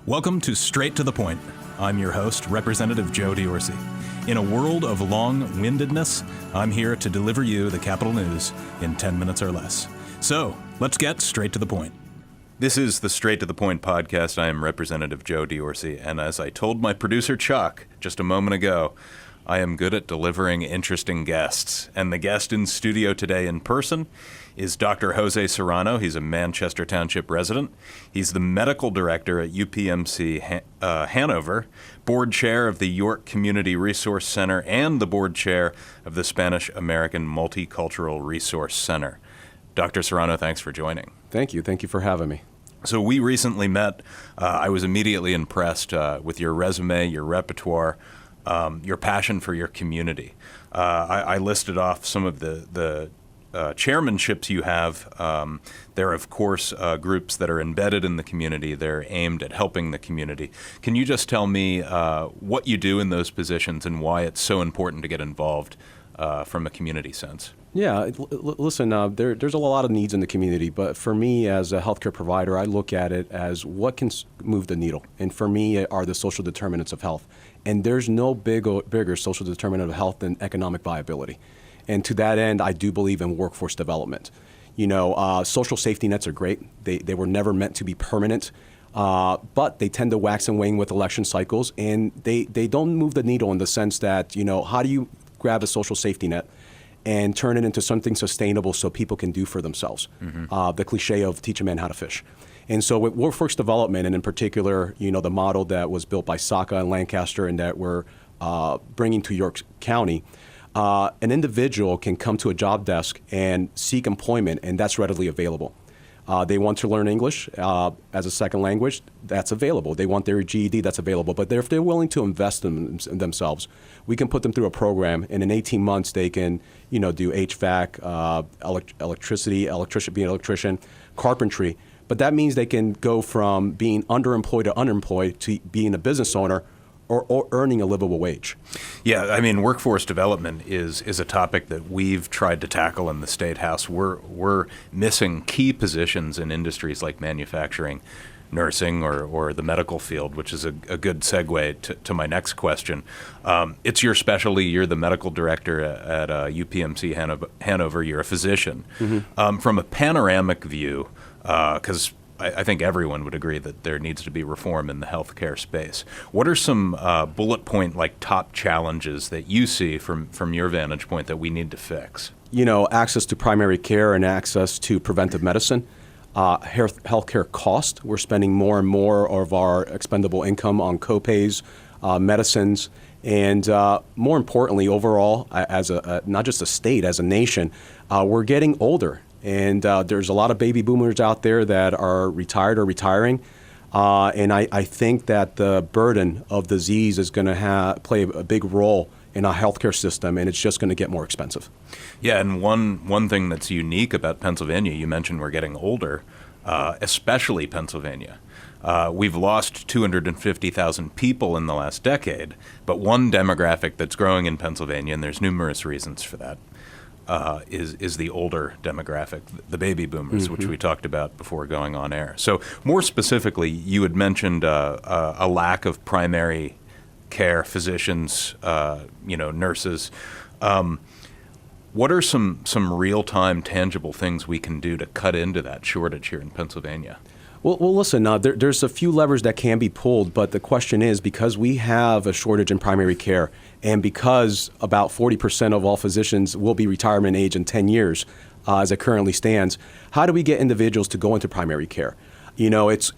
Welcome to Straight to the Point. I'm your host, Representative Joe D'Orsi. In a world of long-windedness, I'm here to deliver you the capital news in 10 minutes or less. So, let's get straight to the point. This is the Straight to the Point podcast. I am Representative Joe D'Orsi, and as I told my producer Chuck just a moment ago, I am good at delivering interesting guests. And the guest in studio today in person is Dr. Jose Serrano. He's a Manchester Township resident. He's the medical director at UPMC Hanover, board chair of the York Community Resource Center, and the board chair of the Spanish American Multicultural Resource Center. Dr. Serrano, thanks for joining. Thank you. Thank you for having me. So we recently met. I was immediately impressed with your resume, your repertoire, your passion for your community. I listed off some of the chairmanships you have. There are, of course, groups that are embedded in the community. They're aimed at helping the community. Can you just tell me what you do in those positions and why it's so important to get involved from a community sense? Yeah, listen, there's a lot of needs in the community, but for me as a healthcare provider, I look at it as what can move the needle. And for me are the social determinants of health. And there's no bigger social determinant of health than economic viability. And to that end, I do believe in workforce development. You know, social safety nets are great. They were never meant to be permanent, but they tend to wax and wane with election cycles, and they don't move the needle in the sense that, you know, how do you grab a social safety net and turn it into something sustainable so people can do for themselves? Mm-hmm. The cliche of teach a man how to fish. And so with workforce development, and in particular, you know, the model that was built by Saka and Lancaster and that we're bringing to York County, an individual can come to a job desk and seek employment, and that's readily available. They want to learn English as a second language, that's available. They want their GED, that's available. But if they're willing to invest in themselves, we can put them through a program, and in 18 months they can, you know, do HVAC, being an electrician, carpentry. But that means they can go from being underemployed to unemployed to being a business owner or earning a livable wage. Yeah, I mean, workforce development is a topic that we've tried to tackle in the State House. We're missing key positions in industries like manufacturing, nursing, or the medical field, which is a good segue to my next question. It's your specialty. You're the medical director at UPMC Hanover. You're a physician. Mm-hmm. From a panoramic view, because I think everyone would agree that there needs to be reform in the healthcare space. What are some bullet point, like top challenges that you see from your vantage point that we need to fix? You know, access to primary care and access to preventive medicine. Healthcare cost. We're spending more and more of our expendable income on copays, medicines, and more importantly, overall, as not just a state, as a nation, we're getting older. And there's a lot of baby boomers out there that are retired or retiring. And I think that the burden of disease is going to play a big role in our healthcare system, and it's just going to get more expensive. Yeah, and one thing that's unique about Pennsylvania, you mentioned we're getting older, especially Pennsylvania. We've lost 250,000 people in the last decade, but one demographic that's growing in Pennsylvania, and there's numerous reasons for that, is the older demographic, the baby boomers, mm-hmm. which we talked about before going on air. So more specifically, you had mentioned a lack of primary care physicians, nurses. What are some real-time, tangible things we can do to cut into that shortage here in Pennsylvania? Well, listen, there's a few levers that can be pulled, but the question is, because we have a shortage in primary care, and because about 40% of all physicians will be retirement age in 10 years, as it currently stands, how do we get individuals to go into primary care? You know, it's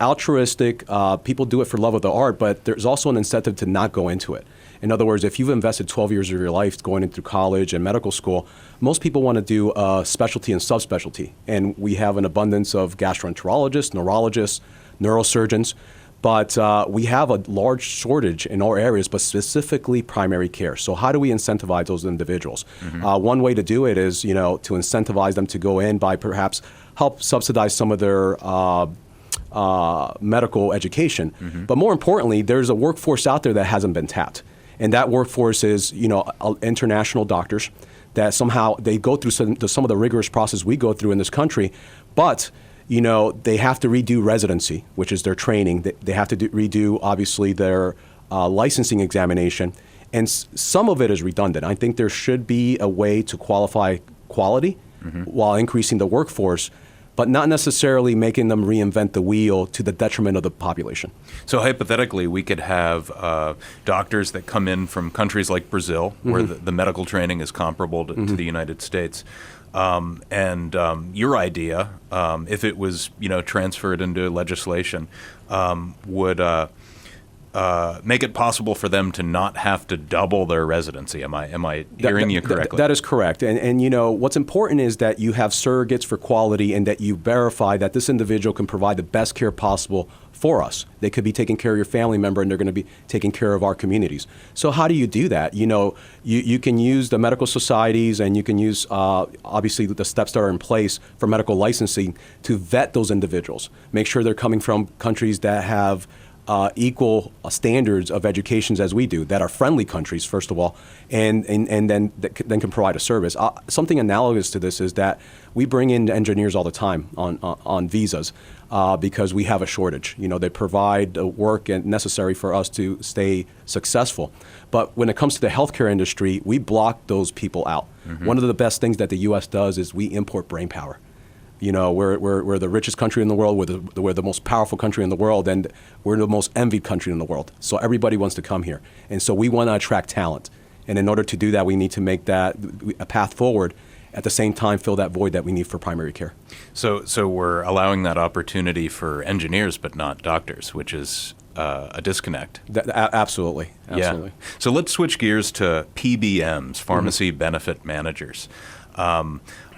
altruistic. People do it for love of the art, but there's also an incentive to not go into it. In other words, if you've invested 12 years of your life going into college and medical school, most people want to do a specialty and subspecialty. And we have an abundance of gastroenterologists, neurologists, neurosurgeons, but we have a large shortage in all areas, but specifically primary care. So how do we incentivize those individuals? Mm-hmm. One way to do it is, you know, to incentivize them to go in by perhaps help subsidize some of their medical education. Mm-hmm. But more importantly, there's a workforce out there that hasn't been tapped. And that workforce is, you know, international doctors that somehow they go through some of the rigorous process we go through in this country, but they have to redo residency, which is their training. They have to redo, obviously, their licensing examination. And some of it is redundant. I think there should be a way to qualify quality while increasing the workforce, but not necessarily making them reinvent the wheel to the detriment of the population. So hypothetically, we could have doctors that come in from countries like Brazil, where the medical training is comparable to the United States. And your idea, if it was transferred into legislation, would make it possible for them to not have to double their residency. Am I hearing you correctly? That is correct. And what's important is that you have surrogates for quality and that you verify that this individual can provide the best care possible for us. They could be taking care of your family member, and they're going to be taking care of our communities. So how do you do that? You can use the medical societies, and you can use, obviously, the steps that are in place for medical licensing to vet those individuals. Make sure they're coming from countries that have equal standards of educations as we do, that are friendly countries, first of all, and then can provide a service. Something analogous to this is that we bring in engineers all the time on visas because we have a shortage. They provide the work necessary for us to stay successful. But when it comes to the healthcare industry, we block those people out. One of the best things that the U.S. does is we import brain power. We're the richest country in the world, we're the most powerful country in the world, and we're the most envied country in the world. So everybody wants to come here. And so we want to attract talent. And in order to do that, we need to make that a path forward, at the same time fill that void that we need for primary care. So we're allowing that opportunity for engineers but not doctors, which is a disconnect. Absolutely. Yeah. So let's switch gears to PBMs, pharmacy benefit managers.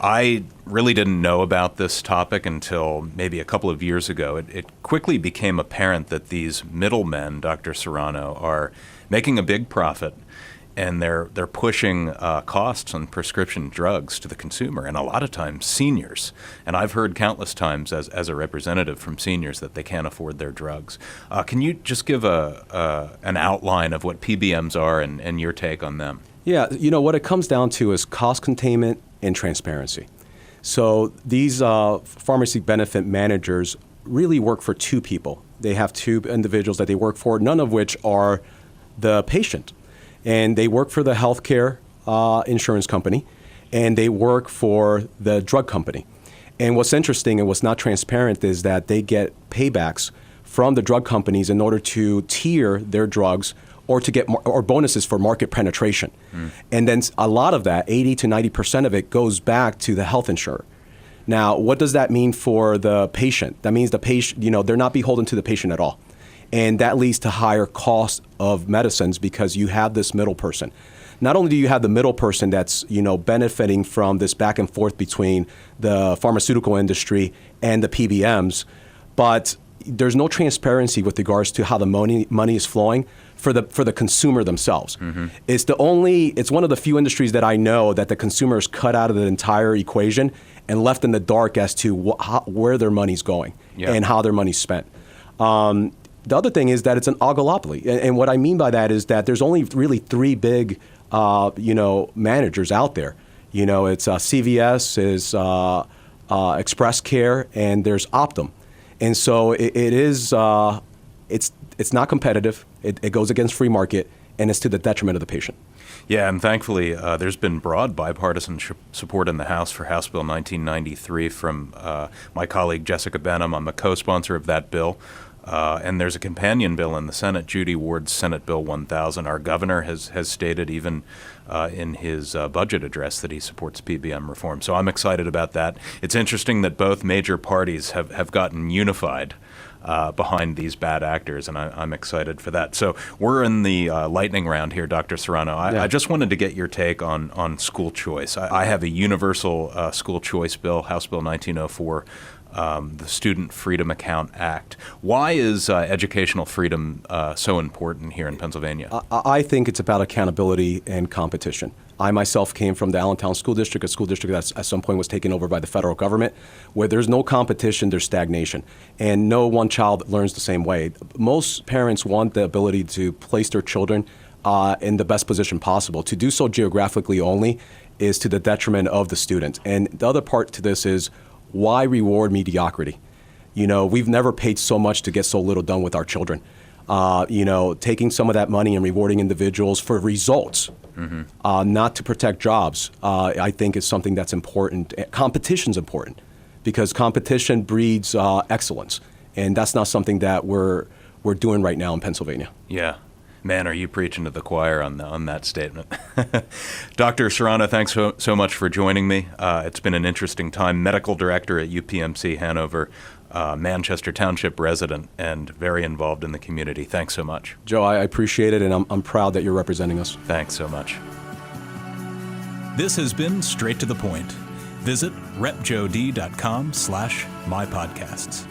I really didn't know about this topic until maybe a couple of years ago. It quickly became apparent that these middlemen, Dr. Serrano, are making a big profit, and they're pushing costs on prescription drugs to the consumer, and a lot of times seniors. And I've heard countless times as a representative from seniors that they can't afford their drugs. Can you just give an outline of what PBMs are and your take on them? Yeah, what it comes down to is cost containment and transparency. So these pharmacy benefit managers really work for two people. They have two individuals that they work for, none of which are the patient. And they work for the healthcare insurance company, and they work for the drug company. And what's interesting and what's not transparent is that they get paybacks from the drug companies in order to tier their drugs or to get or bonuses for market penetration. And then a lot of that, 80 to 90% of it, goes back to the health insurer. Now, what does that mean for the patient? That means the patient, they're not beholden to the patient at all. And that leads to higher costs of medicines because you have this middle person. Not only do you have the middle person that's, benefiting from this back and forth between the pharmaceutical industry and the PBMs, but there's no transparency with regards to how the money is flowing for the consumer themselves. It's one of the few industries that I know that the consumer is cut out of the entire equation and left in the dark as to where their money's going and how their money's spent. The other thing is that it's an oligopoly. And what I mean by that is that there's only really three big managers out there. It's CVS, is Express Care, and there's Optum. And so it's not competitive. It goes against free market, and it's to the detriment of the patient. Yeah, and thankfully, there's been broad bipartisan support in the House for House Bill 1993 from my colleague Jessica Benham. I'm a co-sponsor of that bill. And there's a companion bill in the Senate, Judy Ward's Senate Bill 1000. Our governor has stated even in his budget address that he supports PBM reform. So I'm excited about that. It's interesting that both major parties have gotten unified behind these bad actors, and I'm excited for that. So we're in the lightning round here, Dr. Serrano. I just wanted to get your take on school choice. I have a universal school choice bill, House Bill 1904. The Student Freedom Account Act. Why is educational freedom so important here in Pennsylvania? I think it's about accountability and competition. I myself came from the Allentown School District, a school district that at some point was taken over by the federal government. Where there's no competition, there's stagnation. And no one child learns the same way. Most parents want the ability to place their children in the best position possible. To do so geographically only is to the detriment of the student. And the other part to this is, Why reward mediocrity? We've never paid so much to get so little done with our children. Taking some of that money and rewarding individuals for results, not to protect jobs, I think is something that's important. Competition's important because competition breeds excellence, and that's not something that we're doing right now in Pennsylvania. Yeah. Man, are you preaching to the choir on that statement. Dr. Serrano, thanks so much for joining me. It's been an interesting time. Medical Director at UPMC Hanover, Manchester Township resident, and very involved in the community. Thanks so much. Joe, I appreciate it, and I'm proud that you're representing us. Thanks so much. This has been Straight to the Point. Visit repjod.com/mypodcasts.